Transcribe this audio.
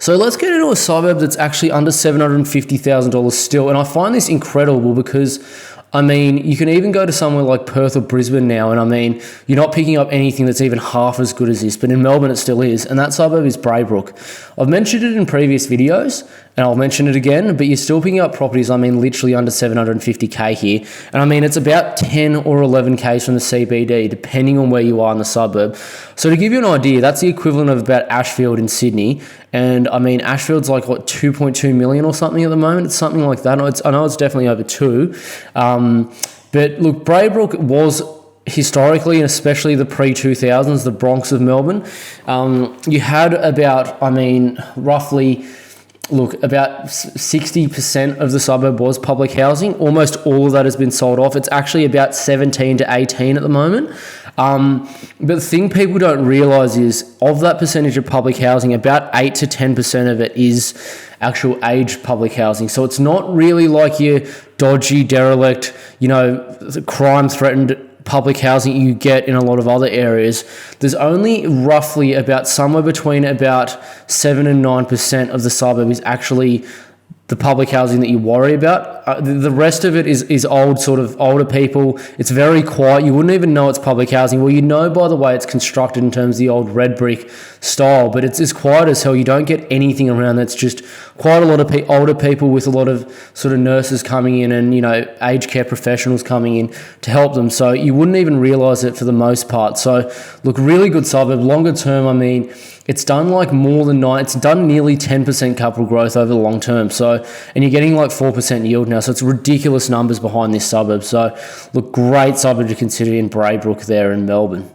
So let's get into a suburb that's actually under $750,000 still. And I find this incredible because, I mean, you can even go to somewhere like Perth or Brisbane now, and I mean, you're not picking up anything that's even half as good as this, but in Melbourne it still is, and that suburb is Braybrook. I've mentioned it in previous videos, and I'll mention it again, but you're still picking up properties, I mean, literally under 750k here, and I mean, it's about 10 or 11k from the CBD, depending on where you are in the suburb. So to give you an idea, that's the equivalent of about Ashfield in Sydney, and I mean, Ashfield's like, what, 2.2 million or something at the moment? It's something like that. I know it's definitely over 2. But look, Braybrook was historically, and especially the pre-2000s, the Bronx of Melbourne. You had about, I mean, roughly, look, about 60% of the suburb was public housing. Almost all of that has been sold off. It's actually about 17 to 18 at the moment. But the thing people don't realise is, of that percentage of public housing, about 8 to 10% of it is actual aged public housing. So it's not really like your dodgy, derelict, crime-threatened public housing you get in a lot of other areas. There's only roughly about somewhere between about 7 and 9% of the suburb is actually the public housing that you worry about. The rest of it is old, sort of older people. It's very quiet. You wouldn't even know it's public housing. Well, you know by the way it's constructed in terms of the old red brick style, but it's as quiet as hell. You don't get anything around that's just quite a lot of older people with a lot of sort of nurses coming in and, aged care professionals coming in to help them. So you wouldn't even realise it for the most part. So look, really good suburb. Longer term, I mean, it's done like more than it's done nearly 10% capital growth over the long term. So, and you're getting like 4% yield now. So it's ridiculous numbers behind this suburb. So look, great suburb to consider in Braybrook there in Melbourne.